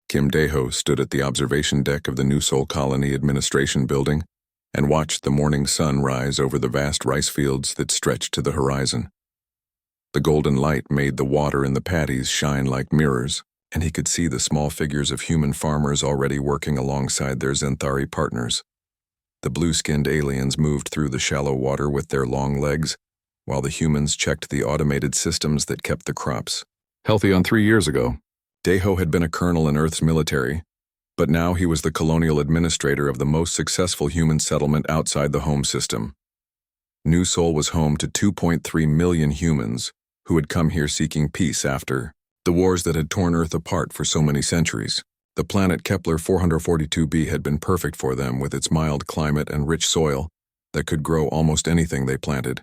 Kim Daeho stood at the observation deck of the New Seoul Colony Administration Building and watched the morning sun rise over the vast rice fields that stretched to the horizon. The golden light made the water in the paddies shine like mirrors, and he could see the small figures of human farmers already working alongside their Zenthari partners. The blue-skinned aliens moved through the shallow water with their long legs, while the humans checked the automated systems that kept the crops healthy. On 3 years ago, Daeho had been a colonel in Earth's military, but now he was the colonial administrator of the most successful human settlement outside the home system. New Seoul was home to 2.3 million humans who had come here seeking peace after the wars that had torn Earth apart for so many centuries. The planet Kepler 442b had been perfect for them with its mild climate and rich soil that could grow almost anything they planted.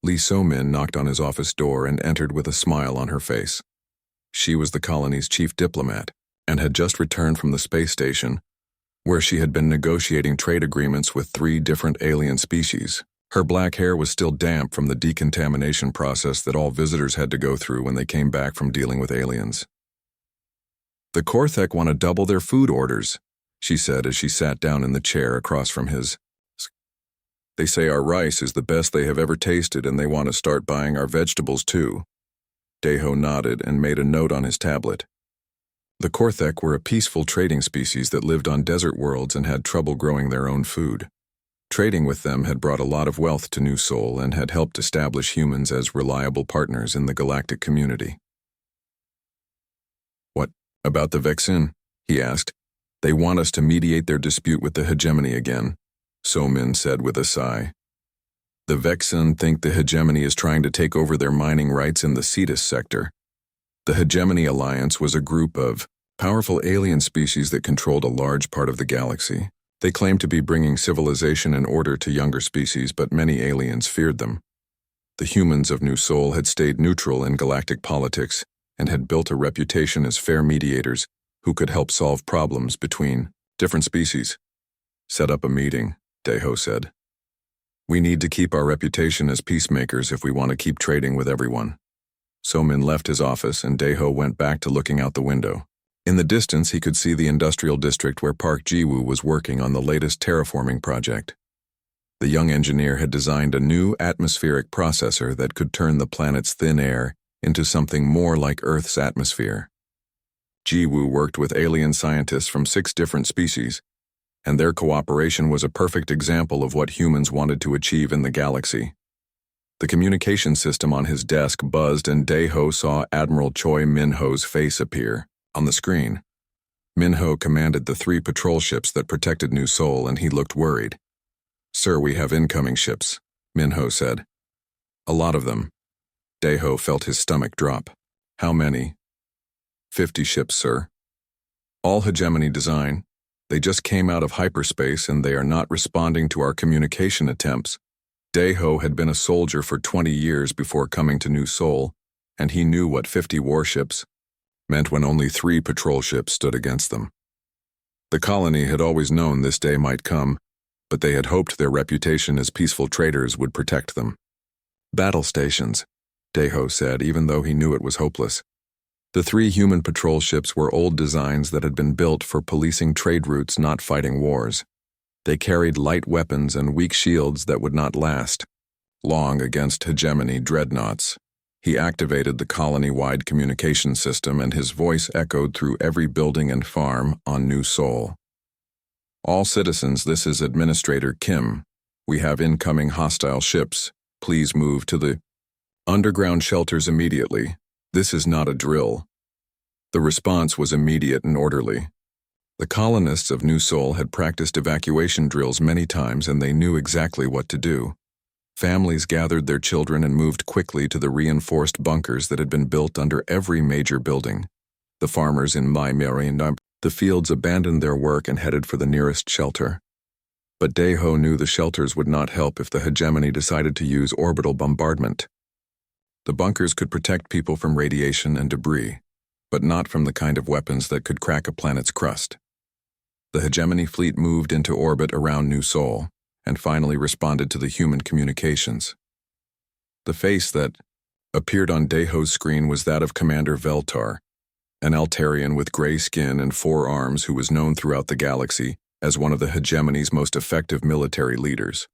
Lee So-min knocked on his office door and entered with a smile on her face. She was the colony's chief diplomat and had just returned from the space station, where she had been negotiating trade agreements with 3 different alien species. Her black hair was still damp from the decontamination process that all visitors had to go through when they came back from dealing with aliens. "The Korthek want to double their food orders," she said as she sat down in the chair across from his. "They say our rice is the best they have ever tasted and they want to start buying our vegetables too." Daeho nodded and made a note on his tablet. The Korthek were a peaceful trading species that lived on desert worlds and had trouble growing their own food. Trading with them had brought a lot of wealth to New Seoul and had helped establish humans as reliable partners in the galactic community. "What about the Vexin?" he asked. "They want us to mediate their dispute with the hegemony again," So-min said with a sigh. "The Vexin think the hegemony is trying to take over their mining rights in the Cetus sector. The Hegemony Alliance was a group of powerful alien species that controlled a large part of the galaxy. They claimed to be bringing civilization and order to younger species, but many aliens feared them. The humans of New Seoul had stayed neutral in galactic politics and had built a reputation as fair mediators who could help solve problems between different species. "Set up a meeting," Daeho said. "We need to keep our reputation as peacemakers if we want to keep trading with everyone." So-min left his office and Daeho went back to looking out the window. In the distance, he could see the industrial district where Park Ji-woo was working on the latest terraforming project. The young engineer had designed a new atmospheric processor that could turn the planet's thin air into something more like Earth's atmosphere. Ji-woo worked with alien scientists from 6 different species, and their cooperation was a perfect example of what humans wanted to achieve in the galaxy. The communication system on his desk buzzed and Daeho saw Admiral Choi Min-ho's face appear on the screen. Min-ho commanded the 3 patrol ships that protected New Seoul, and he looked worried. "Sir, we have incoming ships," Min-ho said. "A lot of them." Daeho felt his stomach drop. "How many?" 50 ships, sir. All hegemony design. They just came out of hyperspace and they are not responding to our communication attempts." Daeho had been a soldier for 20 years before coming to New Seoul, and he knew what 50 warships meant when only 3 patrol ships stood against them. The colony had always known this day might come, but they had hoped their reputation as peaceful traders would protect them. "Battle stations," Daeho said, even though he knew it was hopeless. The 3 human patrol ships were old designs that had been built for policing trade routes, not fighting wars. They carried light weapons and weak shields that would not last long against hegemony dreadnoughts. He activated the colony-wide communication system and his voice echoed through every building and farm on New Seoul. "All citizens, this is Administrator Kim. We have incoming hostile ships. Please move to the underground shelters immediately. This is not a drill." The response was immediate and orderly. The colonists of New Seoul had practiced evacuation drills many times and they knew exactly what to do. Families gathered their children and moved quickly to the reinforced bunkers that had been built under every major building. The farmers in the fields abandoned their work and headed for the nearest shelter. But Daeho knew the shelters would not help if the hegemony decided to use orbital bombardment. The bunkers could protect people from radiation and debris, but not from the kind of weapons that could crack a planet's crust. The hegemony fleet moved into orbit around New Seoul and finally responded to the human communications. The face that appeared on Daeho's screen was that of Commander Veltar, an Altarian with gray skin and 4 arms who was known throughout the galaxy as one of the hegemony's most effective military leaders.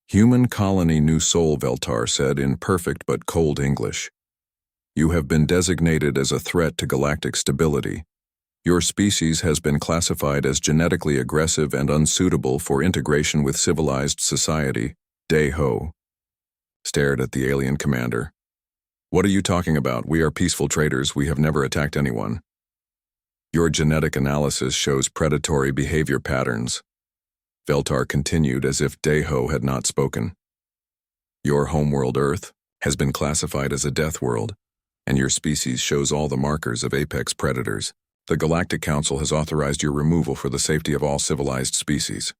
"Human colony New Sol," Veltar said in perfect but cold English. "You have been designated as a threat to galactic stability. Your species has been classified as genetically aggressive and unsuitable for integration with civilized society." Deho stared at the alien commander. "What are you talking about? We are peaceful traders. We have never attacked anyone." "Your genetic analysis shows predatory behavior patterns," Veltar continued as if Deho had not spoken. "Your homeworld Earth has been classified as a death world, and your species shows all the markers of apex predators. The Galactic Council has authorized your removal for the safety of all civilized species."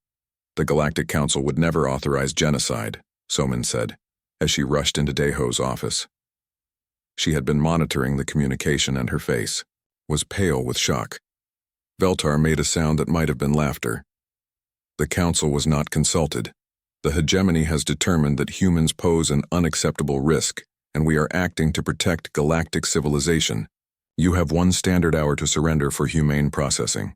"The Galactic Council would never authorize genocide," Somin said, as she rushed into Deho's office. She had been monitoring the communication and her face was pale with shock. Veltar made a sound that might have been laughter. "The Council was not consulted. The hegemony has determined that humans pose an unacceptable risk, and we are acting to protect galactic civilization. You have 1 standard hour to surrender for humane processing."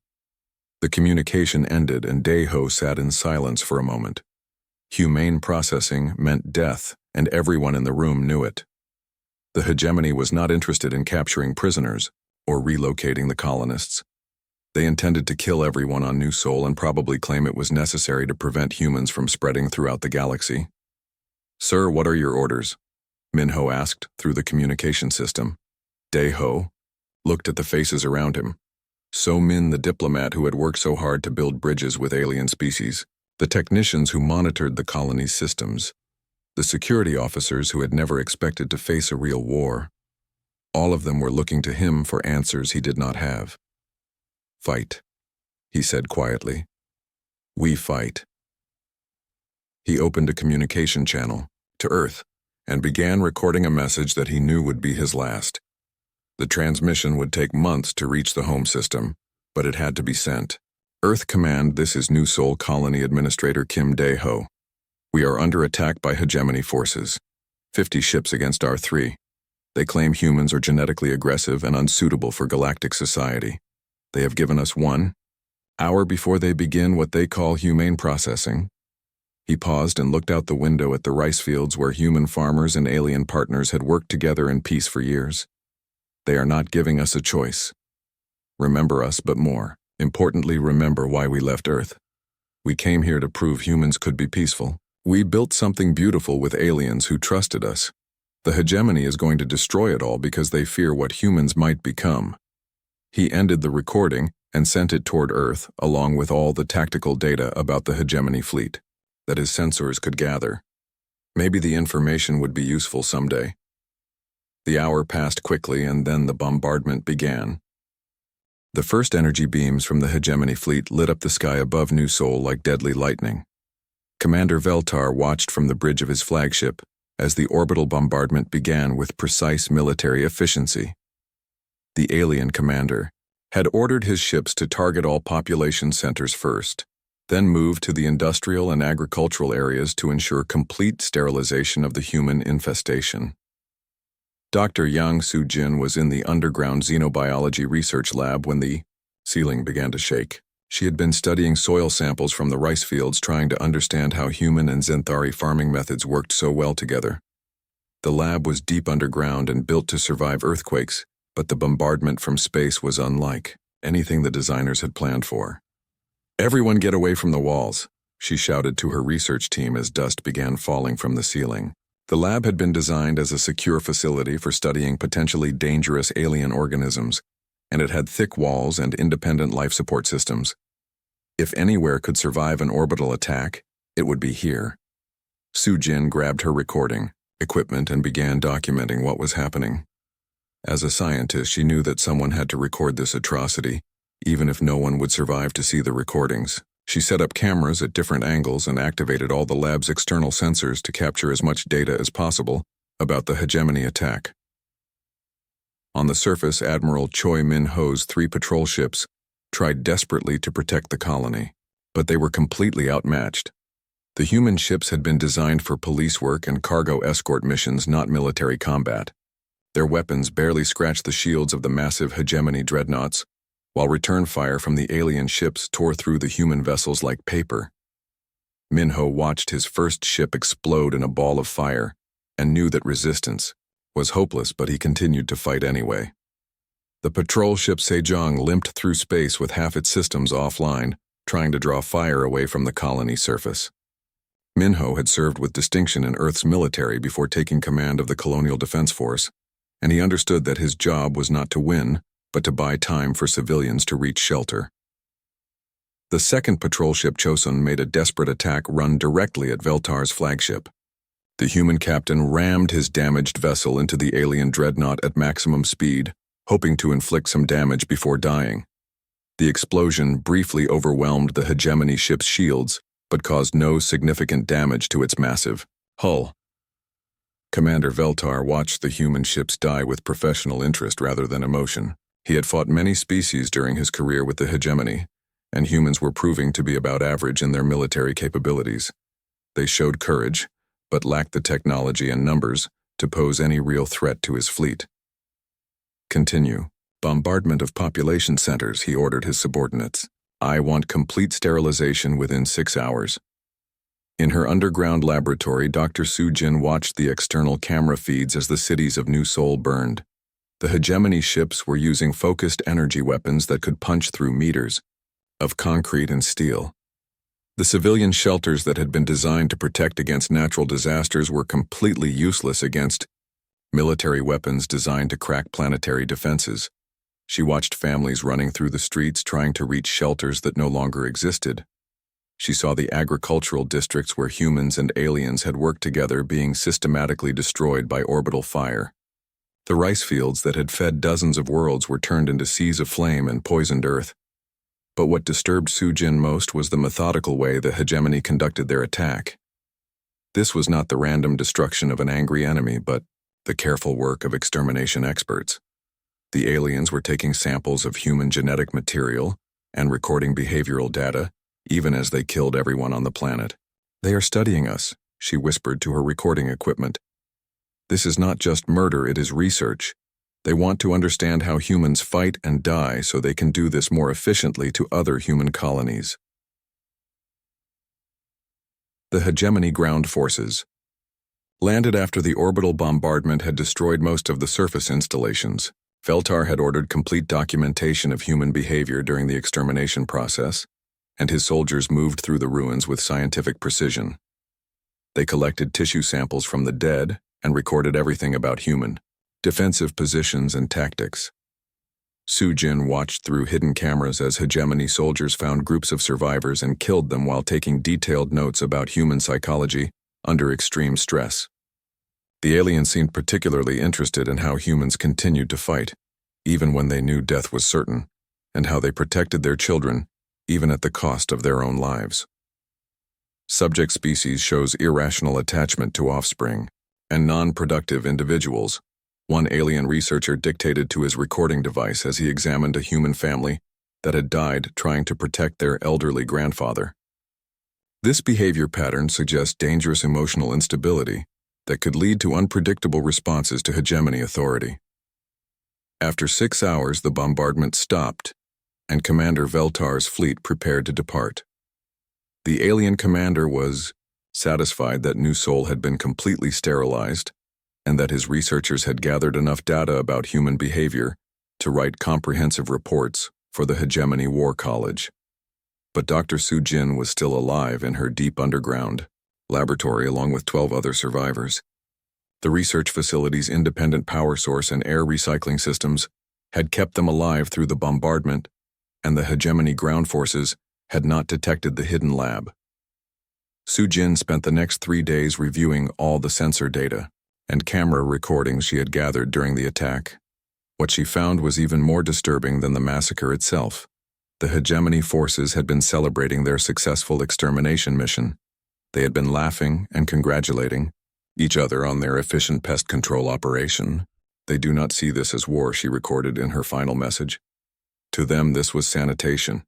The communication ended and Deho sat in silence for a moment. Humane processing meant death, and everyone in the room knew it. The hegemony was not interested in capturing prisoners or relocating the colonists. They intended to kill everyone on New Sol and probably claim it was necessary to prevent humans from spreading throughout the galaxy. "Sir, what are your orders?" Minho asked through the communication system. Deho looked at the faces around him. So-Min, the diplomat who had worked so hard to build bridges with alien species, the technicians who monitored the colony's systems, the security officers who had never expected to face a real war. All of them were looking to him for answers he did not have. "Fight," he said quietly. "We fight." He opened a communication channel to Earth and began recording a message that he knew would be his last. The transmission would take months to reach the home system, but it had to be sent. "Earth Command, this is New Sol Colony Administrator Kim Deho. We are under attack by hegemony forces. 50 ships against R3. They claim humans are genetically aggressive and unsuitable for galactic society. They have given us 1 hour before they begin what they call humane processing." He paused and looked out the window at the rice fields where human farmers and alien partners had worked together in peace for years. "They are not giving us a choice. Remember us, but more importantly, remember why we left Earth. We came here to prove humans could be peaceful. We built something beautiful with aliens who trusted us. The hegemony is going to destroy it all because they fear what humans might become." He ended the recording and sent it toward Earth along with all the tactical data about the hegemony fleet that his sensors could gather. Maybe the information would be useful someday. The hour passed quickly and then the bombardment began. The first energy beams from the hegemony fleet lit up the sky above New Sol like deadly lightning. Commander Veltar watched from the bridge of his flagship as the orbital bombardment began with precise military efficiency. The alien commander had ordered his ships to target all population centers first, then move to the industrial and agricultural areas to ensure complete sterilization of the human infestation. Dr. Yang Su-jin was in the underground xenobiology research lab when the ceiling began to shake. She had been studying soil samples from the rice fields trying to understand how human and Xanthari farming methods worked so well together. The lab was deep underground and built to survive earthquakes, but the bombardment from space was unlike anything the designers had planned for. "Everyone get away from the walls," she shouted to her research team as dust began falling from the ceiling. The lab had been designed as a secure facility for studying potentially dangerous alien organisms, and it had thick walls and independent life support systems. If anywhere could survive an orbital attack, it would be here. Su-jin grabbed her recording equipment and began documenting what was happening. As a scientist, she knew that someone had to record this atrocity, even if no one would survive to see the recordings. She set up cameras at different angles and activated all the lab's external sensors to capture as much data as possible about the hegemony attack. On the surface, Admiral Choi Min-ho's 3 patrol ships tried desperately to protect the colony, but they were completely outmatched. The human ships had been designed for police work and cargo escort missions, not military combat. Their weapons barely scratched the shields of the massive hegemony dreadnoughts, while return fire from the alien ships tore through the human vessels like paper. Minho watched his first ship explode in a ball of fire and knew that resistance was hopeless, but he continued to fight anyway. The patrol ship Sejong limped through space with half its systems offline, trying to draw fire away from the colony surface. Minho had served with distinction in Earth's military before taking command of the Colonial Defense Force, and he understood that his job was not to win, but to buy time for civilians to reach shelter. The second patrol ship Chosun made a desperate attack run directly at Veltar's flagship. The human captain rammed his damaged vessel into the alien dreadnought at maximum speed, hoping to inflict some damage before dying. The explosion briefly overwhelmed the hegemony ship's shields, but caused no significant damage to its massive hull. Commander Veltar watched the human ships die with professional interest rather than emotion. He had fought many species during his career with the hegemony, and humans were proving to be about average in their military capabilities. They showed courage, but lacked the technology and numbers to pose any real threat to his fleet. Continue. Bombardment of population centers, he ordered his subordinates. I want complete sterilization within 6 hours. In her underground laboratory, Dr. Sujin watched the external camera feeds as the cities of New Seoul burned. The hegemony ships were using focused energy weapons that could punch through meters of concrete and steel. The civilian shelters that had been designed to protect against natural disasters were completely useless against military weapons designed to crack planetary defenses. She watched families running through the streets trying to reach shelters that no longer existed. She saw the agricultural districts where humans and aliens had worked together being systematically destroyed by orbital fire. The rice fields that had fed dozens of worlds were turned into seas of flame and poisoned earth. But what disturbed Sujin most was the methodical way the hegemony conducted their attack. This was not the random destruction of an angry enemy, but the careful work of extermination experts. The aliens were taking samples of human genetic material and recording behavioral data, even as they killed everyone on the planet. They are studying us, she whispered to her recording equipment. This is not just murder, it is research. They want to understand how humans fight and die so they can do this more efficiently to other human colonies. The hegemony ground forces landed after the orbital bombardment had destroyed most of the surface installations. Veltar had ordered complete documentation of human behavior during the extermination process, and his soldiers moved through the ruins with scientific precision. They collected tissue samples from the dead and recorded everything about human defensive positions and tactics. Sujin watched through hidden cameras as hegemony soldiers found groups of survivors and killed them while taking detailed notes about human psychology under extreme stress. The aliens seemed particularly interested in how humans continued to fight, even when they knew death was certain, and how they protected their children, even at the cost of their own lives. Subject species shows irrational attachment to offspring and non-productive individuals. One alien researcher dictated to his recording device as he examined a human family that had died trying to protect their elderly grandfather. This behavior pattern suggests dangerous emotional instability that could lead to unpredictable responses to hegemony authority. After 6 hours, the bombardment stopped, and Commander Veltar's fleet prepared to depart. The alien commander was satisfied that New Seoul had been completely sterilized, and that his researchers had gathered enough data about human behavior to write comprehensive reports for the Hegemony War College. But Dr. Sujin was still alive in her deep underground laboratory along with 12 other survivors. The research facility's independent power source and air recycling systems had kept them alive through the bombardment, and the Hegemony ground forces had not detected the hidden lab. Sujin spent the next 3 days reviewing all the sensor data and camera recordings she had gathered during the attack. What she found was even more disturbing than the massacre itself. The Hegemony forces had been celebrating their successful extermination mission. They had been laughing and congratulating each other on their efficient pest control operation. They do not see this as war, she recorded in her final message. To them, this was sanitation.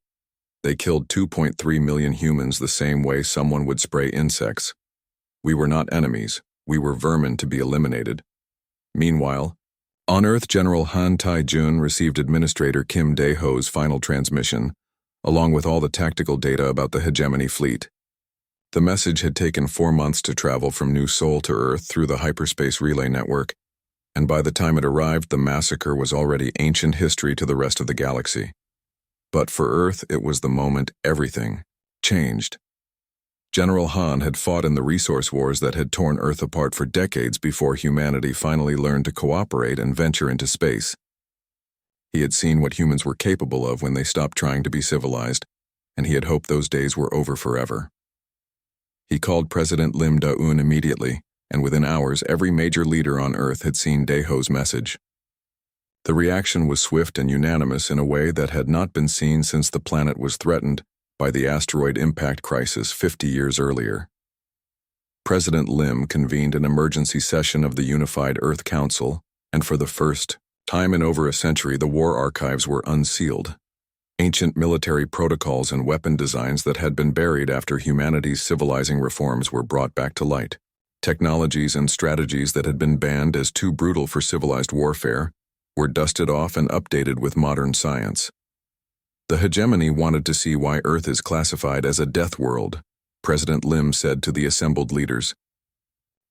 They killed 2.3 million humans the same way someone would spray insects. We were not enemies. We were vermin to be eliminated. Meanwhile, On Earth, General Han Tai-jun received Administrator Kim Dae-ho's final transmission, along with all the tactical data about the hegemony fleet. The message had taken 4 months to travel from New Seoul to Earth through the hyperspace relay network, and by the time it arrived, the massacre was already ancient history to the rest of the galaxy. But for Earth, it was the moment everything changed. General Han had fought in the resource wars that had torn Earth apart for decades before humanity finally learned to cooperate and venture into space. He had seen what humans were capable of when they stopped trying to be civilized, and he had hoped those days were over forever. He called President Lim Da-un immediately, and within hours every major leader on Earth had seen Dae-ho's message. The reaction was swift and unanimous in a way that had not been seen since the planet was threatened by the asteroid impact crisis 50 years earlier. President Lim convened an emergency session of the Unified Earth Council, and for the first time in over a century, the war archives were unsealed. Ancient military protocols and weapon designs that had been buried after humanity's civilizing reforms were brought back to light. Technologies and strategies that had been banned as too brutal for civilized warfare were dusted off and updated with modern science. The hegemony wanted to see why Earth is classified as a death world, President Lim said to the assembled leaders.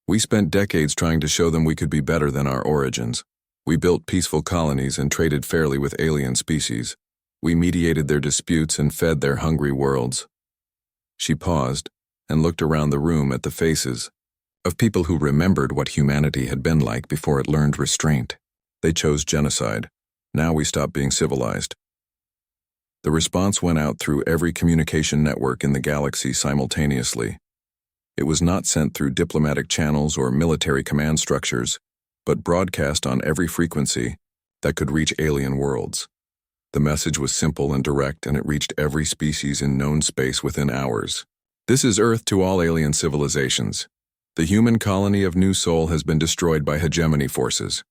We spent decades trying to show them we could be better than our origins. We built peaceful colonies and traded fairly with alien species. We mediated their disputes and fed their hungry worlds. She paused and looked around the room at the faces of people who remembered what humanity had been like before it learned restraint. They chose genocide. Now we stop being civilized. The response went out through every communication network in the galaxy simultaneously. It was not sent through diplomatic channels or military command structures, but broadcast on every frequency that could reach alien worlds. The message was simple and direct, and it reached every species in known space within hours. This is Earth to all alien civilizations. The human colony of New Seoul has been destroyed by hegemony forces.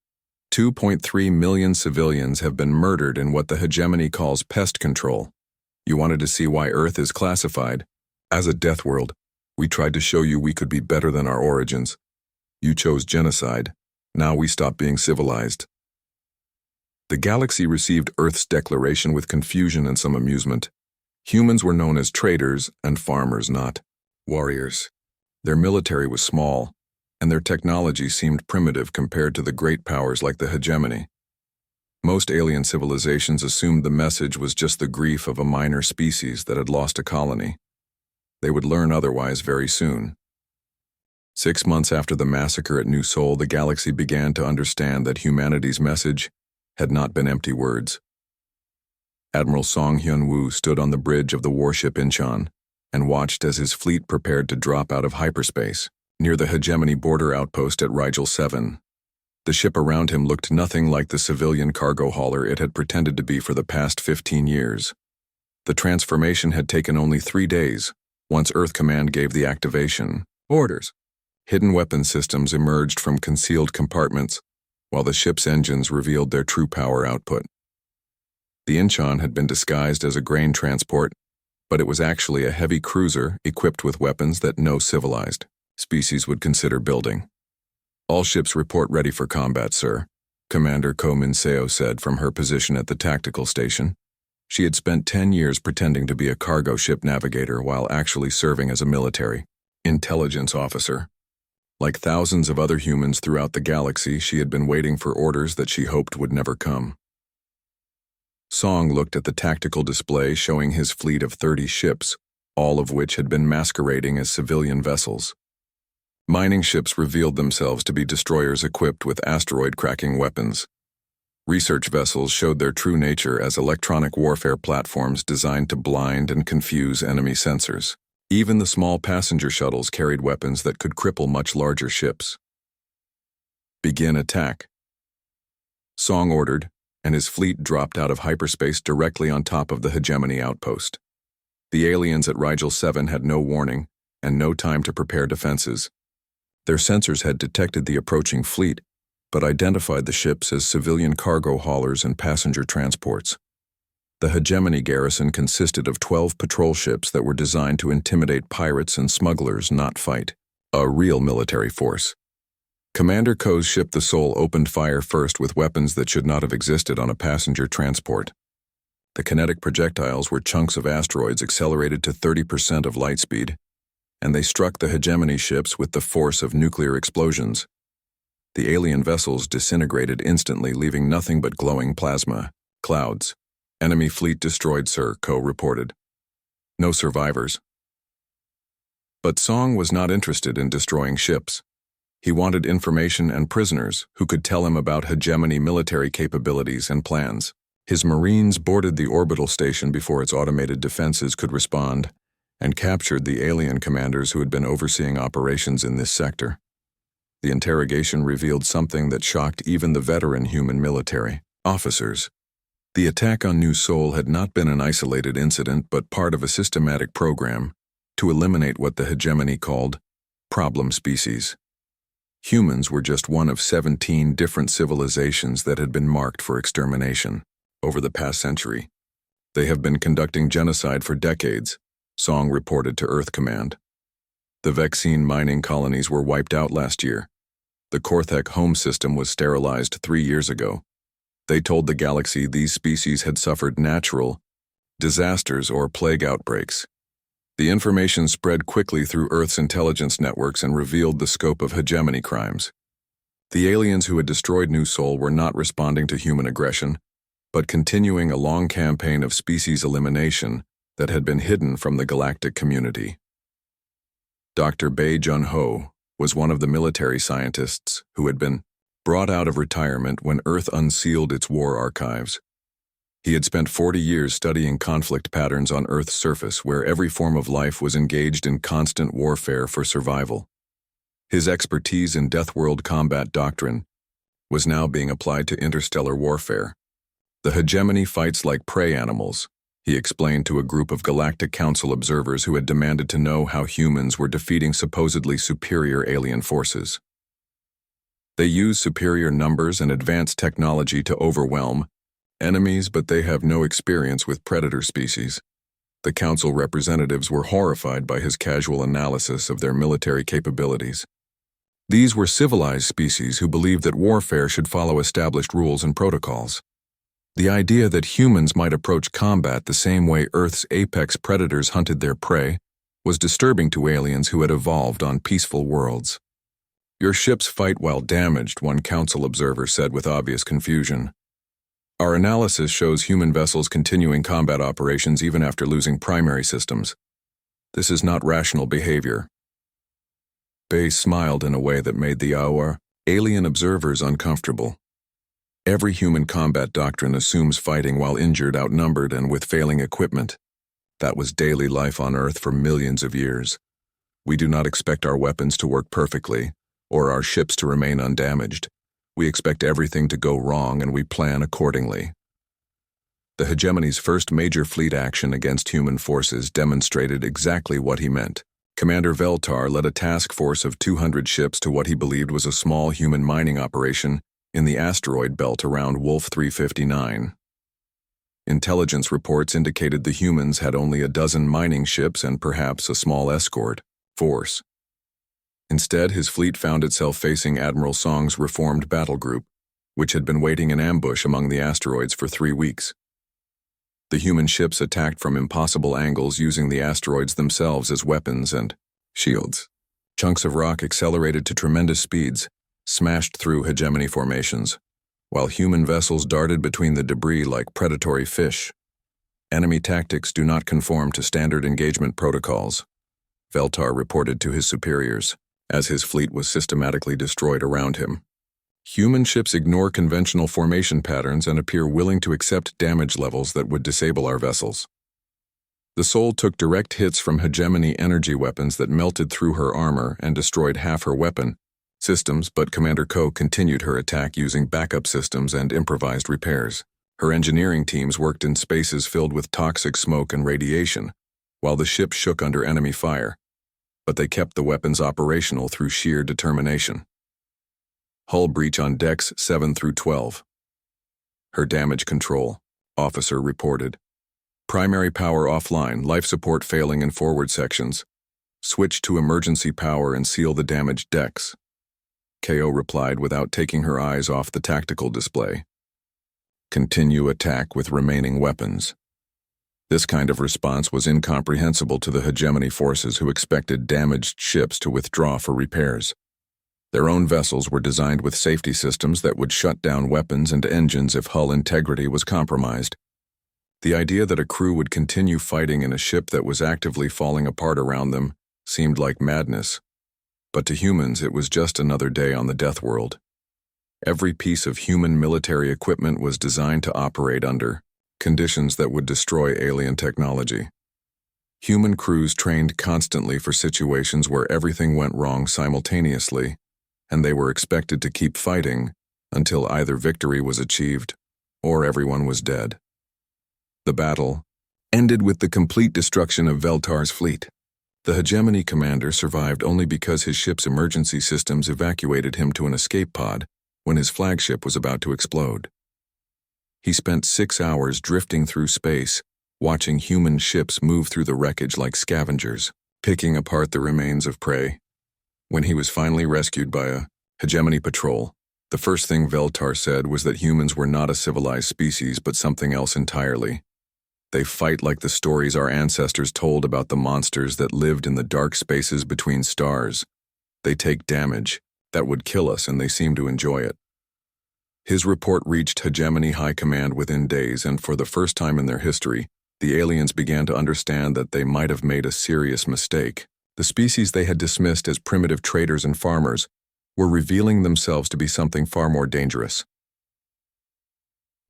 2.3 million civilians have been murdered in what the hegemony calls pest control. You wanted to see why Earth is classified as a death world. We tried to show you we could be better than our origins. You chose genocide. Now we stop being civilized. The galaxy received Earth's declaration with confusion and some amusement. Humans were known as traders and farmers, not warriors. Their military was small, and their technology seemed primitive compared to the great powers like the hegemony. Most alien civilizations assumed the message was just the grief of a minor species that had lost a colony. They would learn otherwise very soon. 6 months after the massacre at New Seoul, the galaxy began to understand that humanity's message had not been empty words. Admiral Song Hyun-woo stood on the bridge of the warship Incheon and watched as his fleet prepared to drop out of hyperspace near the hegemony border outpost at Rigel 7. The ship around him looked nothing like the civilian cargo hauler it had pretended to be for the past 15 years. The transformation had taken only 3 days, once Earth Command gave the activation orders. Hidden weapon systems emerged from concealed compartments, while the ship's engines revealed their true power output. The Incheon had been disguised as a grain transport, but it was actually a heavy cruiser equipped with weapons that no civilized species would consider building. All ships report ready for combat, sir, Commander Ko Min-seo said from her position at the tactical station. She had spent 10 years pretending to be a cargo ship navigator while actually serving as a military intelligence officer. Like thousands of other humans throughout the galaxy, she had been waiting for orders that she hoped would never come. Song looked at the tactical display showing his fleet of 30 ships, all of which had been masquerading as civilian vessels. Mining ships revealed themselves to be destroyers equipped with asteroid-cracking weapons. Research vessels showed their true nature as electronic warfare platforms designed to blind and confuse enemy sensors. Even the small passenger shuttles carried weapons that could cripple much larger ships. Begin attack. Song ordered, and his fleet dropped out of hyperspace directly on top of the hegemony outpost. The aliens at Rigel 7 had no warning and no time to prepare defenses. Their sensors had detected the approaching fleet, but identified the ships as civilian cargo haulers and passenger transports. The hegemony garrison consisted of 12 patrol ships that were designed to intimidate pirates and smugglers, not fight. A real military force. Commander Ko's ship the Soul opened fire first with weapons that should not have existed on a passenger transport. The kinetic projectiles were chunks of asteroids accelerated to 30% of light speed, and they struck the hegemony ships with the force of nuclear explosions. The alien vessels disintegrated instantly, leaving nothing but glowing plasma clouds. Enemy fleet destroyed, Sir, Ko reported. No survivors. But Song was not interested in destroying ships. He wanted information and prisoners who could tell him about hegemony military capabilities and plans. His Marines boarded the orbital station before its automated defenses could respond and captured the alien commanders who had been overseeing operations in this sector. The interrogation revealed something that shocked even the veteran human military officers. The attack on New Sol had not been an isolated incident but part of a systematic program to eliminate what the hegemony called problem species. Humans were just one of 17 different civilizations that had been marked for extermination. Over the past century, they have been conducting genocide for decades, Song reported to Earth Command. The Vexene mining colonies were wiped out last year. The Korthek home system was sterilized 3 years ago. They told the galaxy these species had suffered natural disasters or plague outbreaks. The information spread quickly through Earth's intelligence networks and revealed the scope of hegemony crimes. The aliens who had destroyed New Sol were not responding to human aggression, but continuing a long campaign of species elimination that had been hidden from the galactic community. Dr. Bae Jun-ho was one of the military scientists who had been brought out of retirement when Earth unsealed its war archives. He had spent 40 years studying conflict patterns on Earth's surface where every form of life was engaged in constant warfare for survival. His expertise in Deathworld combat doctrine was now being applied to interstellar warfare. The hegemony fights like prey animals, he explained to a group of Galactic Council observers who had demanded to know how humans were defeating supposedly superior alien forces. They use superior numbers and advanced technology to overwhelm enemies, but they have no experience with predator species. The council representatives were horrified by his casual analysis of their military capabilities. These were civilized species who believed that warfare should follow established rules and protocols. The idea that humans might approach combat the same way Earth's apex predators hunted their prey was disturbing to aliens who had evolved on peaceful worlds. Your ships fight while damaged, one council observer said with obvious confusion. Our analysis shows human vessels continuing combat operations even after losing primary systems. This is not rational behavior. Bae smiled in a way that made the alien observers uncomfortable. Every human combat doctrine assumes fighting while injured, outnumbered, and with failing equipment. That was daily life on Earth for millions of years. We do not expect our weapons to work perfectly, or our ships to remain undamaged. We expect everything to go wrong and we plan accordingly. The hegemony's first major fleet action against human forces demonstrated exactly what he meant. Commander Veltar led a task force of 200 ships to what he believed was a small human mining operation in the asteroid belt around Wolf 359. Intelligence reports indicated the humans had only a dozen mining ships and perhaps a small escort force. Instead, his fleet found itself facing Admiral Song's reformed battle group, which had been waiting in ambush among the asteroids for 3 weeks. The human ships attacked from impossible angles using the asteroids themselves as weapons and shields. Chunks of rock accelerated to tremendous speeds, smashed through hegemony formations, while human vessels darted between the debris like predatory fish. Enemy tactics do not conform to standard engagement protocols, Veltar reported to his superiors, as his fleet was systematically destroyed around him. Human ships ignore conventional formation patterns and appear willing to accept damage levels that would disable our vessels. The Soul took direct hits from hegemony energy weapons that melted through her armor and destroyed half her weapon systems, but Commander Ko continued her attack using backup systems and improvised repairs. Her engineering teams worked in spaces filled with toxic smoke and radiation, while the ship shook under enemy fire, but they kept the weapons operational through sheer determination. Hull breach on decks 7 through 12. Her damage control, officer reported. Primary power offline, life support failing in forward sections. Switch to emergency power and seal the damaged decks. KO replied without taking her eyes off the tactical display. Continue attack with remaining weapons. This kind of response was incomprehensible to the hegemony forces who expected damaged ships to withdraw for repairs. Their own vessels were designed with safety systems that would shut down weapons and engines if hull integrity was compromised. The idea that a crew would continue fighting in a ship that was actively falling apart around them seemed like madness. But to humans, it was just another day on the Deathworld. Every piece of human military equipment was designed to operate under conditions that would destroy alien technology. Human crews trained constantly for situations where everything went wrong simultaneously, and they were expected to keep fighting until either victory was achieved or everyone was dead. The battle ended with the complete destruction of Veltar's fleet. The hegemony commander survived only because his ship's emergency systems evacuated him to an escape pod when his flagship was about to explode. He spent 6 hours drifting through space, watching human ships move through the wreckage like scavengers, picking apart the remains of prey. When he was finally rescued by a hegemony patrol, the first thing Veltar said was that humans were not a civilized species but something else entirely. They fight like the stories our ancestors told about the monsters that lived in the dark spaces between stars. They take damage that would kill us, and they seem to enjoy it. His report reached Hegemony High Command within days, and for the first time in their history, the aliens began to understand that they might have made a serious mistake. The species they had dismissed as primitive traders and farmers were revealing themselves to be something far more dangerous.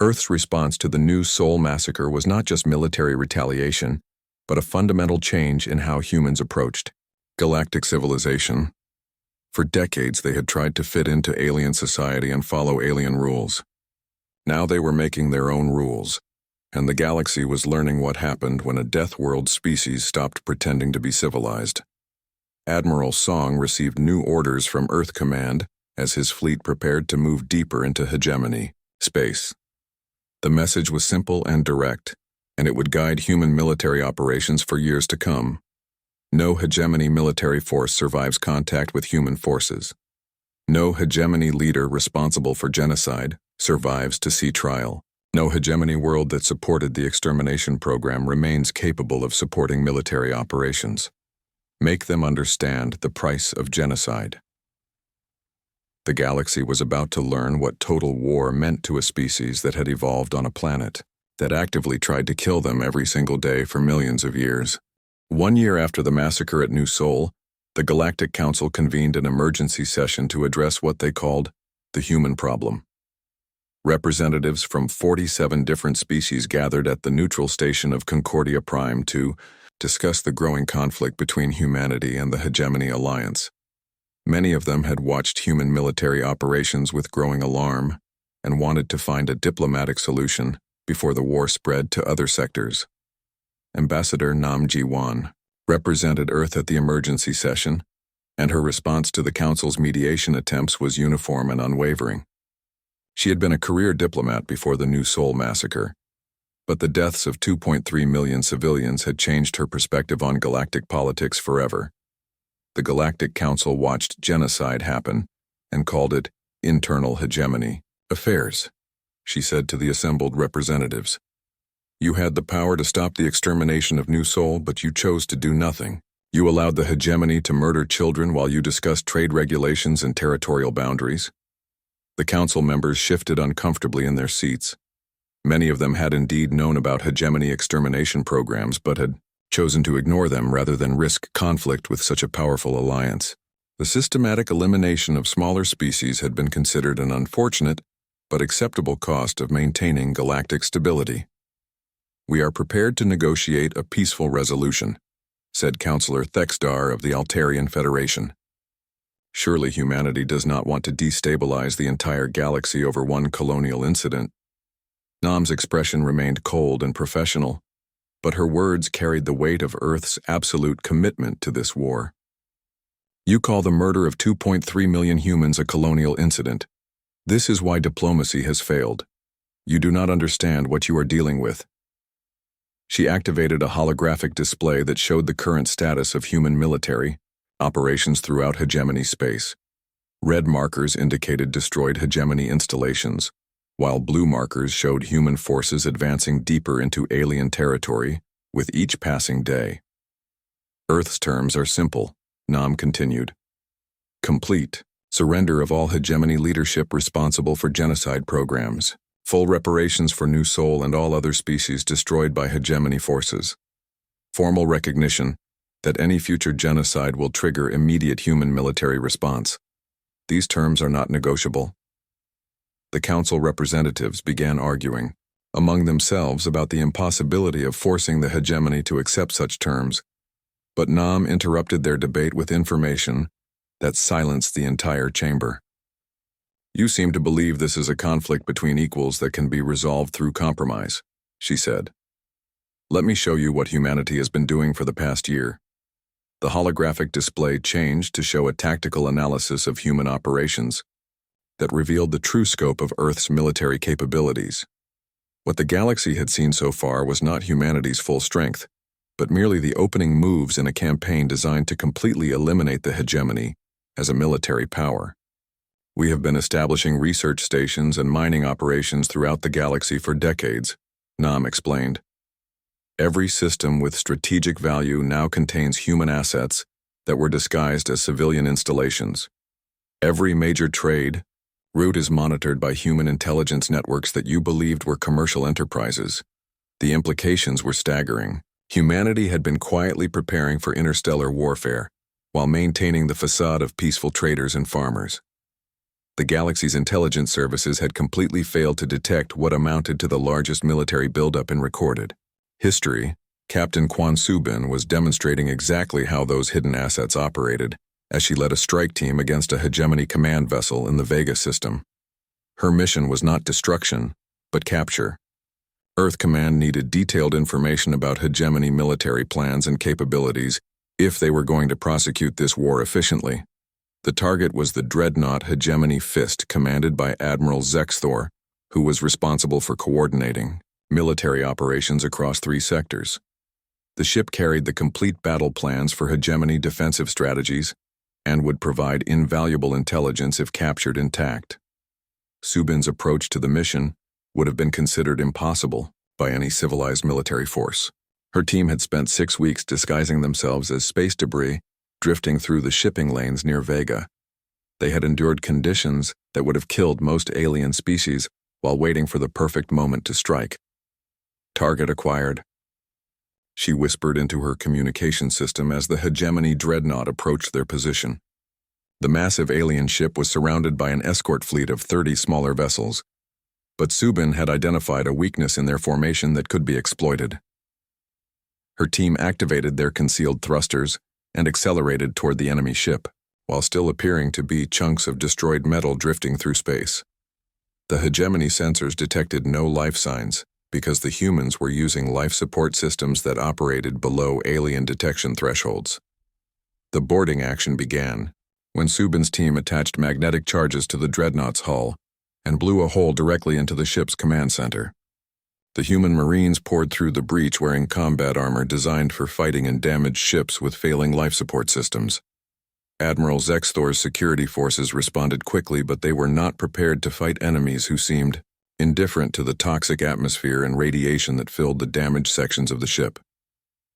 Earth's response to the New Sol massacre was not just military retaliation, but a fundamental change in how humans approached galactic civilization. For decades, they had tried to fit into alien society and follow alien rules. Now they were making their own rules, and the galaxy was learning what happened when a Deathworld species stopped pretending to be civilized. Admiral Song received new orders from Earth Command as his fleet prepared to move deeper into hegemony space. The message was simple and direct, and it would guide human military operations for years to come. No hegemony military force survives contact with human forces. No hegemony leader responsible for genocide survives to see trial. No hegemony world that supported the extermination program remains capable of supporting military operations. Make them understand the price of genocide. The galaxy was about to learn what total war meant to a species that had evolved on a planet that actively tried to kill them every single day for millions of years. 1 year after the massacre at New Sol, the Galactic Council convened an emergency session to address what they called the human problem. Representatives from 47 different species gathered at the neutral station of Concordia Prime to discuss the growing conflict between humanity and the Hegemony Alliance. Many of them had watched human military operations with growing alarm and wanted to find a diplomatic solution before the war spread to other sectors. Ambassador Nam Ji-wan represented Earth at the emergency session, and her response to the Council's mediation attempts was uniform and unwavering. She had been a career diplomat before the New Sol massacre, but the deaths of 2.3 million civilians had changed her perspective on galactic politics forever. The Galactic Council watched genocide happen and called it internal hegemony affairs, she said to the assembled representatives. You had the power to stop the extermination of New Sol, but you chose to do nothing. You allowed the hegemony to murder children while you discussed trade regulations and territorial boundaries. The council members shifted uncomfortably in their seats. Many of them had indeed known about hegemony extermination programs, but had chosen to ignore them rather than risk conflict with such a powerful alliance. The systematic elimination of smaller species had been considered an unfortunate but acceptable cost of maintaining galactic stability. We are prepared to negotiate a peaceful resolution, said Councillor Thexdar of the Altarian Federation. Surely humanity does not want to destabilize the entire galaxy over one colonial incident. Nam's expression remained cold and professional, but her words carried the weight of Earth's absolute commitment to this war. You call the murder of 2.3 million humans a colonial incident. This is why diplomacy has failed. You do not understand what you are dealing with. She activated a holographic display that showed the current status of human military operations throughout hegemony space. Red markers indicated destroyed hegemony installations, while blue markers showed human forces advancing deeper into alien territory with each passing day. Earth's terms are simple, Nam continued. Complete surrender of all hegemony leadership responsible for genocide programs, full reparations for New Sol and all other species destroyed by hegemony forces. Formal recognition that any future genocide will trigger immediate human military response. These terms are not negotiable. The council representatives began arguing among themselves about the impossibility of forcing the hegemony to accept such terms, but Nam interrupted their debate with information that silenced the entire chamber. You seem to believe this is a conflict between equals that can be resolved through compromise, she said. Let me show you what humanity has been doing for the past year. The holographic display changed to show a tactical analysis of human operations that revealed the true scope of Earth's military capabilities. What the galaxy had seen so far was not humanity's full strength, but merely the opening moves in a campaign designed to completely eliminate the hegemony as a military power. We have been establishing research stations and mining operations throughout the galaxy for decades, Nam explained. Every system with strategic value now contains human assets that were disguised as civilian installations. Every major trade route is monitored by human intelligence networks that you believed were commercial enterprises. The implications were staggering. Humanity had been quietly preparing for interstellar warfare, while maintaining the facade of peaceful traders and farmers. The galaxy's intelligence services had completely failed to detect what amounted to the largest military buildup in recorded history. Captain Quan Subin was demonstrating exactly how those hidden assets operated as she led a strike team against a hegemony command vessel in the Vega system. Her mission was not destruction, but capture. Earth Command needed detailed information about hegemony military plans and capabilities if they were going to prosecute this war efficiently. The target was the dreadnought Hegemony Fist, commanded by Admiral Zexthor, who was responsible for coordinating military operations across 3 sectors. The ship carried the complete battle plans for hegemony defensive strategies and would provide invaluable intelligence if captured intact. Subin's approach to the mission would have been considered impossible by any civilized military force. Her team had spent 6 weeks disguising themselves as space debris, drifting through the shipping lanes near Vega. They had endured conditions that would have killed most alien species while waiting for the perfect moment to strike. Target acquired. She whispered into her communication system as the hegemony dreadnought approached their position. The massive alien ship was surrounded by an escort fleet of 30 smaller vessels, but Subin had identified a weakness in their formation that could be exploited. Her team activated their concealed thrusters and accelerated toward the enemy ship, while still appearing to be chunks of destroyed metal drifting through space. The hegemony sensors detected no life signs because the humans were using life support systems that operated below alien detection thresholds. The boarding action began when Subin's team attached magnetic charges to the dreadnought's hull and blew a hole directly into the ship's command center. The human Marines poured through the breach wearing combat armor designed for fighting in damaged ships with failing life support systems. Admiral Zexthor's security forces responded quickly, but they were not prepared to fight enemies who seemed indifferent to the toxic atmosphere and radiation that filled the damaged sections of the ship.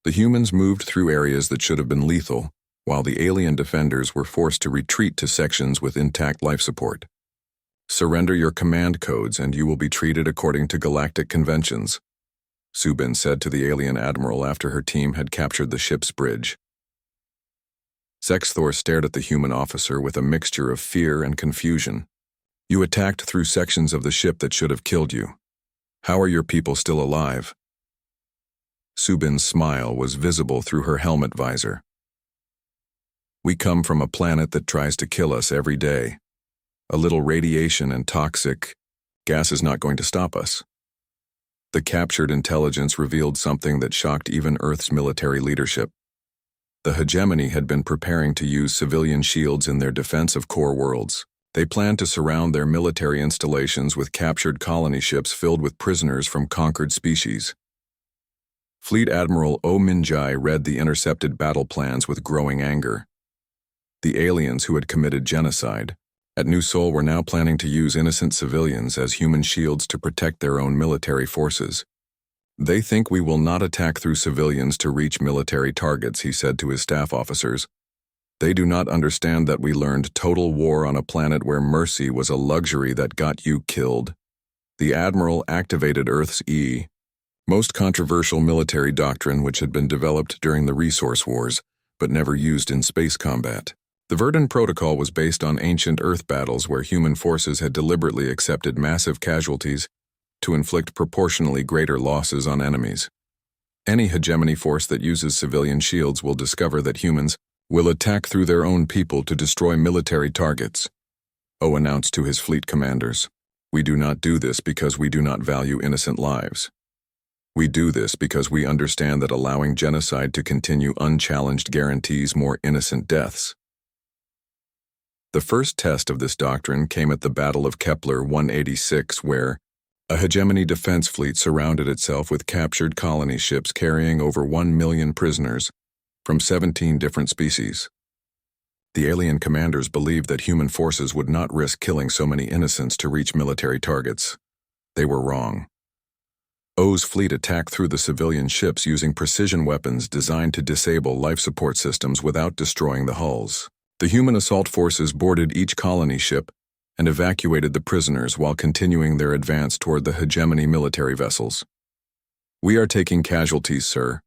The humans moved through areas that should have been lethal, while the alien defenders were forced to retreat to sections with intact life support. Surrender your command codes and you will be treated according to galactic conventions, Subin said to the alien admiral after her team had captured the ship's bridge. Zexthor stared at the human officer with a mixture of fear and confusion. You attacked through sections of the ship that should have killed you. How are your people still alive? Subin's smile was visible through her helmet visor. We come from a planet that tries to kill us every day. A little radiation and toxic gas is not going to stop us. The captured intelligence revealed something that shocked even Earth's military leadership. The hegemony had been preparing to use civilian shields in their defense of core worlds. They planned to surround their military installations with captured colony ships filled with prisoners from conquered species. Fleet Admiral O Minjai read the intercepted battle plans with growing anger. The aliens who had committed genocide At New Sol, we're now planning to use innocent civilians as human shields to protect their own military forces. They think we will not attack through civilians to reach military targets, he said to his staff officers. They do not understand that we learned total war on a planet where mercy was a luxury that got you killed. The Admiral activated Earth's most controversial military doctrine which had been developed during the Resource Wars, but never used in space combat. The Verdun Protocol was based on ancient Earth battles where human forces had deliberately accepted massive casualties to inflict proportionally greater losses on enemies. Any hegemony force that uses civilian shields will discover that humans will attack through their own people to destroy military targets. O announced to his fleet commanders, "We do not do this because we do not value innocent lives. We do this because we understand that allowing genocide to continue unchallenged guarantees more innocent deaths." The first test of this doctrine came at the Battle of Kepler 186, where a hegemony defense fleet surrounded itself with captured colony ships carrying over 1 million prisoners from 17 different species. The alien commanders believed that human forces would not risk killing so many innocents to reach military targets. They were wrong. O's fleet attacked through the civilian ships using precision weapons designed to disable life support systems without destroying the hulls. The human assault forces boarded each colony ship and evacuated the prisoners while continuing their advance toward the hegemony military vessels. "We are taking casualties, sir,"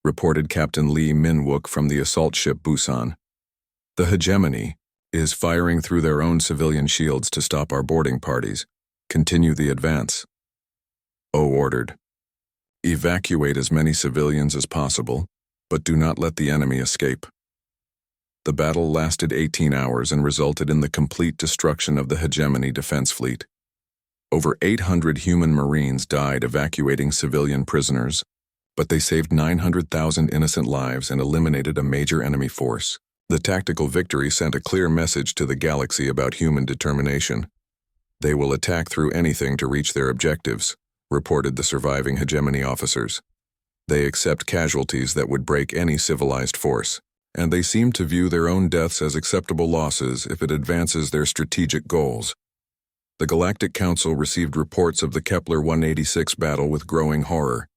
reported Captain Lee Min-wook from the assault ship Busan. "The hegemony is firing through their own civilian shields to stop our boarding parties. Continue the advance." O ordered, "Evacuate as many civilians as possible, but do not let the enemy escape." The battle lasted 18 hours and resulted in the complete destruction of the hegemony defense fleet. Over 800 human Marines died evacuating civilian prisoners, but they saved 900,000 innocent lives and eliminated a major enemy force. The tactical victory sent a clear message to the galaxy about human determination. They will attack through anything to reach their objectives, reported the surviving hegemony officers. They accept casualties that would break any civilized force, and they seem to view their own deaths as acceptable losses if it advances their strategic goals. The Galactic Council received reports of the Kepler 186 battle with growing horror.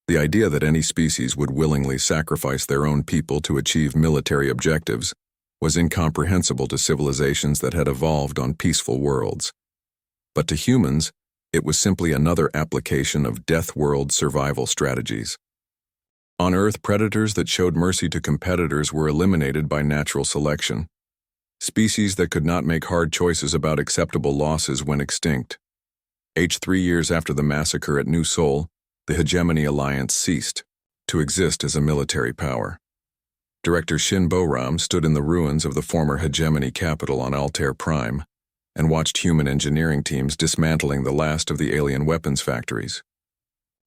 The idea that any species would willingly sacrifice their own people to achieve military objectives was incomprehensible to civilizations that had evolved on peaceful worlds. But to humans, it was simply another application of Deathworld survival strategies. On Earth, predators that showed mercy to competitors were eliminated by natural selection. Species that could not make hard choices about acceptable losses went extinct. 3 years after the massacre at New Sol, the Hegemony Alliance ceased to exist as a military power. Director Shin Bo-ram stood in the ruins of the former Hegemony capital on Altair Prime and watched human engineering teams dismantling the last of the alien weapons factories.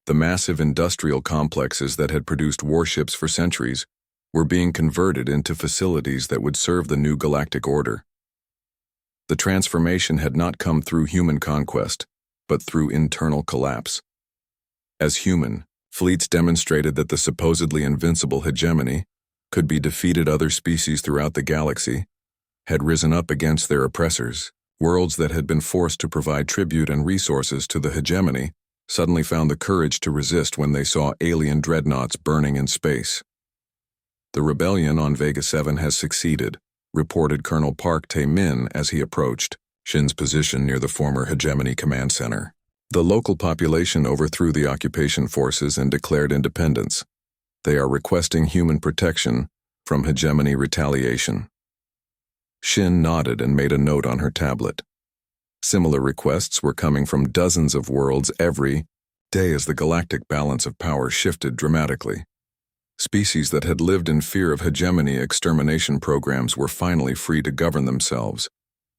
The massive industrial complexes that had produced warships for centuries were being converted into facilities that would serve the new galactic order. The transformation had not come through human conquest, but through internal collapse. As human, fleets demonstrated that the supposedly invincible hegemony could be defeated. Other species throughout the galaxy had risen up against their oppressors. Worlds that had been forced to provide tribute and resources to the hegemony suddenly found the courage to resist when they saw alien dreadnoughts burning in space. "The rebellion on Vega 7 has succeeded," reported Colonel Park Tae-min as he approached Shin's position near the former Hegemony Command Center. "The local population overthrew the occupation forces and declared independence. They are requesting human protection from hegemony retaliation." Shin nodded and made a note on her tablet. Similar requests were coming from dozens of worlds every day as the galactic balance of power shifted dramatically. Species that had lived in fear of hegemony extermination programs were finally free to govern themselves,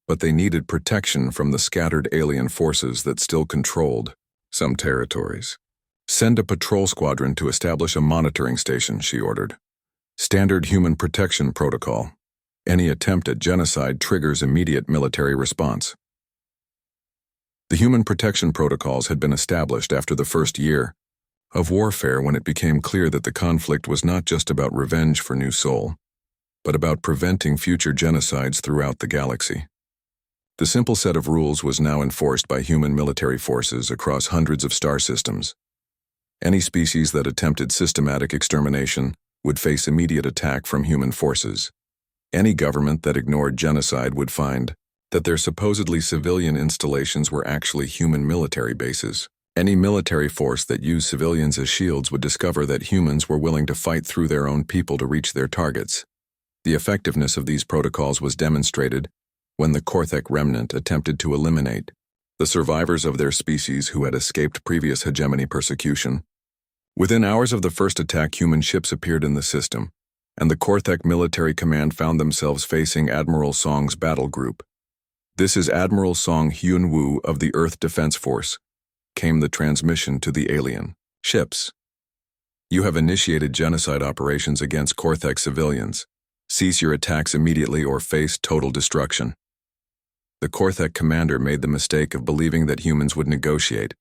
but they needed protection from the scattered alien forces that still controlled some territories. "Send a patrol squadron to establish a monitoring station," she ordered. "Standard human protection protocol. Any attempt at genocide triggers immediate military response." The human protection protocols had been established after the first year of warfare, when it became clear that the conflict was not just about revenge for New Sol, but about preventing future genocides throughout the galaxy. The simple set of rules was now enforced by human military forces across hundreds of star systems. Any species that attempted systematic extermination would face immediate attack from human forces. Any government that ignored genocide would find that their supposedly civilian installations were actually human military bases. Any military force that used civilians as shields would discover that humans were willing to fight through their own people to reach their targets. The effectiveness of these protocols was demonstrated when the Korthek remnant attempted to eliminate the survivors of their species who had escaped previous hegemony persecution. Within hours of the first attack, human ships appeared in the system, and the Korthek military command found themselves facing Admiral Song's battle group. "This is Admiral Song Hyun-woo of the Earth Defense Force," came the transmission to the alien ships. "You have initiated genocide operations against Korthek civilians. Cease your attacks immediately or face total destruction." The Korthek commander made the mistake of believing that humans would negotiate.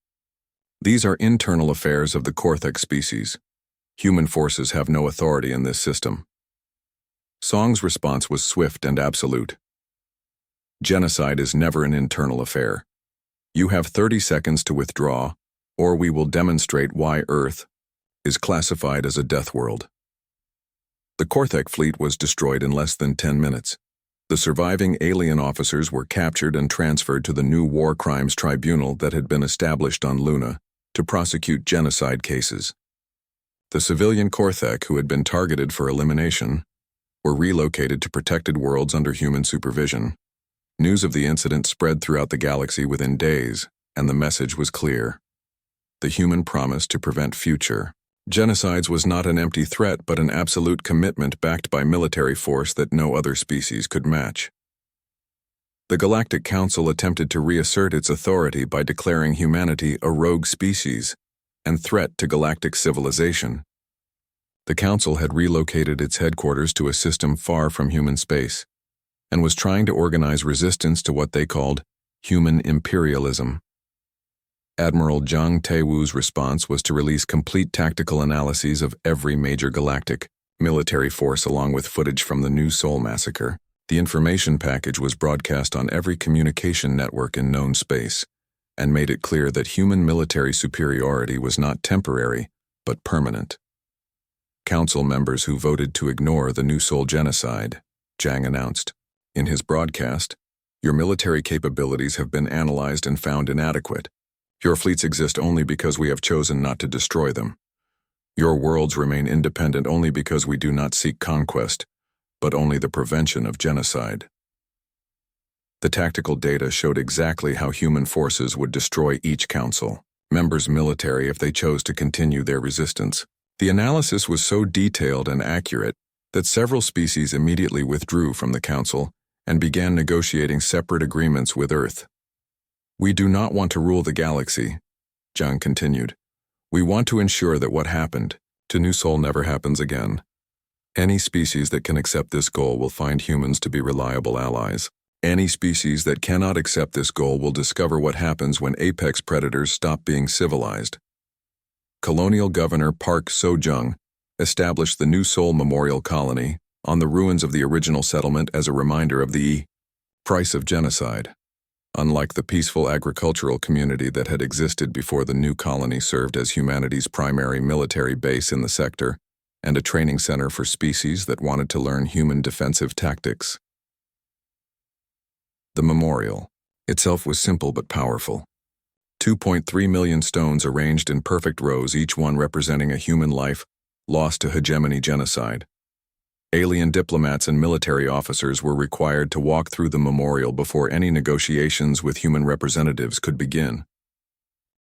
These are internal affairs of the Korthek species. Human forces have no authority in this system. Song's response was swift and absolute. "Genocide is never an internal affair. You have 30 seconds to withdraw, or we will demonstrate why Earth is classified as a death world." The Korthek fleet was destroyed in less than 10 minutes. The surviving alien officers were captured and transferred to the new War Crimes Tribunal that had been established on Luna to prosecute genocide cases. The civilian Korthek who had been targeted for elimination were relocated to protected worlds under human supervision. News of the incident spread throughout the galaxy within days, and the message was clear. The human promise to prevent future genocides was not an empty threat but an absolute commitment backed by military force that no other species could match. The Galactic Council attempted to reassert its authority by declaring humanity a rogue species and threat to galactic civilization. The Council had relocated its headquarters to a system far from human space, and was trying to organize resistance to what they called human imperialism. Admiral Jang Tae-woo's response was to release complete tactical analyses of every major galactic military force along with footage from the New Seoul massacre. The information package was broadcast on every communication network in known space, and made it clear that human military superiority was not temporary, but permanent. Council members who voted to ignore the New Seoul genocide, Jang announced. In his broadcast, "Your military capabilities have been analyzed and found inadequate. Your fleets exist only because we have chosen not to destroy them. Your worlds remain independent only because we do not seek conquest, but only the prevention of genocide." The tactical data showed exactly how human forces would destroy each council members' military if they chose to continue their resistance. The analysis was so detailed and accurate that several species immediately withdrew from the council and began negotiating separate agreements with Earth. "We do not want to rule the galaxy," Jang continued. "We want to ensure that what happened to New Seoul never happens again. Any species that can accept this goal will find humans to be reliable allies. Any species that cannot accept this goal will discover what happens when apex predators stop being civilized." Colonial Governor Park So-jung established the New Seoul Memorial Colony on the ruins of the original settlement as a reminder of the price of genocide. Unlike the peaceful agricultural community that had existed before, the new colony served as humanity's primary military base in the sector and a training center for species that wanted to learn human defensive tactics. The memorial itself was simple but powerful. 2.3 million stones arranged in perfect rows, each one representing a human life lost to hegemony genocide. Alien diplomats and military officers were required to walk through the memorial before any negotiations with human representatives could begin.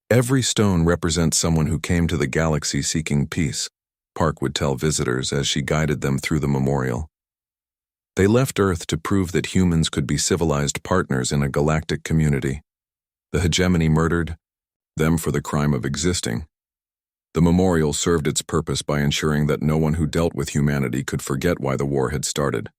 "Every stone represents someone who came to the galaxy seeking peace," Park would tell visitors as she guided them through the memorial. "They left Earth to prove that humans could be civilized partners in a galactic community. The hegemony murdered them for the crime of existing." The memorial served its purpose by ensuring that no one who dealt with humanity could forget why the war had started.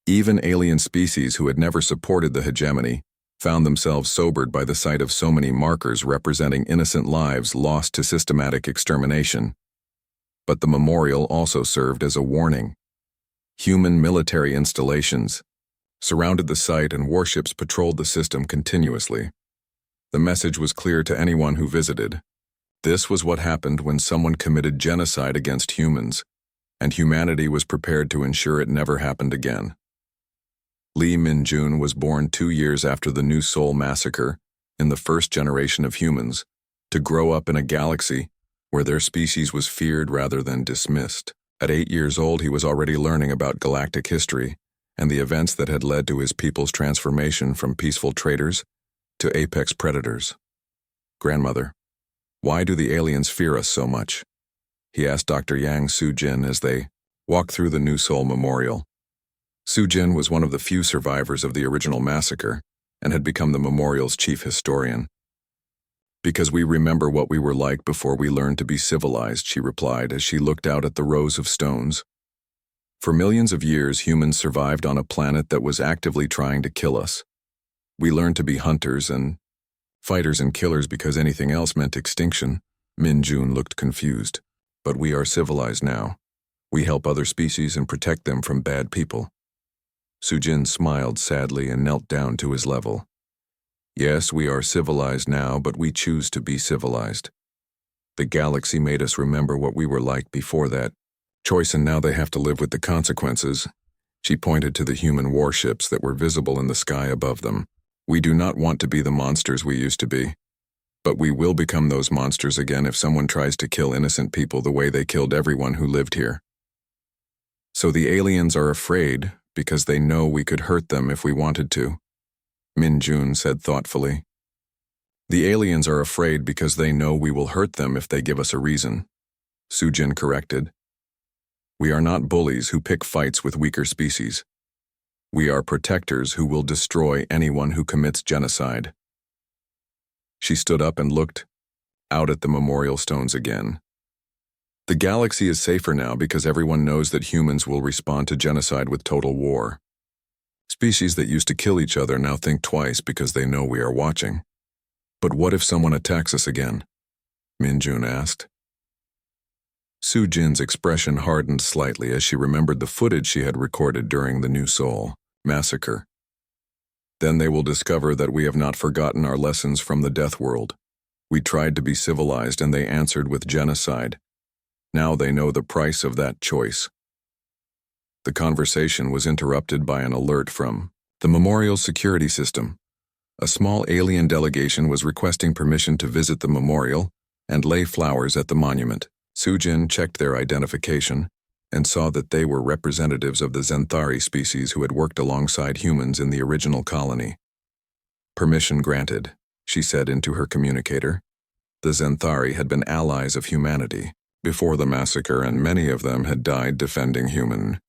Even alien species who had never supported the hegemony found themselves sobered by the sight of so many markers representing innocent lives lost to systematic extermination. But the memorial also served as a warning. Human military installations surrounded the site and warships patrolled the system continuously. The message was clear to anyone who visited. This was what happened when someone committed genocide against humans, and humanity was prepared to ensure it never happened again. Lee Min-jun was born 2 years after the New Seoul massacre in the first generation of humans, to grow up in a galaxy where their species was feared rather than dismissed. At 8 years old, he was already learning about galactic history and the events that had led to his people's transformation from peaceful traders to apex predators. "Grandmother, why do the aliens fear us so much?" he asked Dr. Yang Soo-jin as they walked through the New Seoul Memorial. Soo-jin was one of the few survivors of the original massacre and had become the memorial's chief historian. "Because we remember what we were like before we learned to be civilized," she replied as she looked out at the rows of stones. "For millions of years, humans survived on a planet that was actively trying to kill us. We learned to be hunters and fighters and killers because anything else meant extinction." Min-jun looked confused. "But we are civilized now. We help other species and protect them from bad people." Soo-jin smiled sadly and knelt down to his level. "Yes, we are civilized now, but we choose to be civilized. The galaxy made us remember what we were like before that choice, and now they have to live with the consequences." She pointed to the human warships that were visible in the sky above them. "We do not want to be the monsters we used to be, but we will become those monsters again if someone tries to kill innocent people the way they killed everyone who lived here. So the aliens are afraid because they know we could hurt them if we wanted to," Min-jun said thoughtfully. "The aliens are afraid because they know we will hurt them if they give us a reason," Soo-jin corrected. "We are not bullies who pick fights with weaker species. We are protectors who will destroy anyone who commits genocide." She stood up and looked out at the memorial stones again. "The galaxy is safer now because everyone knows that humans will respond to genocide with total war. Species that used to kill each other now think twice because they know we are watching." "But what if someone attacks us again?" Min-jun asked. Soo-jin's expression hardened slightly as she remembered the footage she had recorded during the New Seoul massacre. "Then they will discover that we have not forgotten our lessons from the Deathworld. We tried to be civilized and they answered with genocide. Now they know the price of that choice." The conversation was interrupted by an alert from the memorial security system. A small alien delegation was requesting permission to visit the memorial and lay flowers at the monument. Soo-jin checked their identification and saw that they were representatives of the Zenthari species who had worked alongside humans in the original colony. "Permission granted," she said into her communicator. The Zenthari had been allies of humanity before the massacre, and many of them had died defending human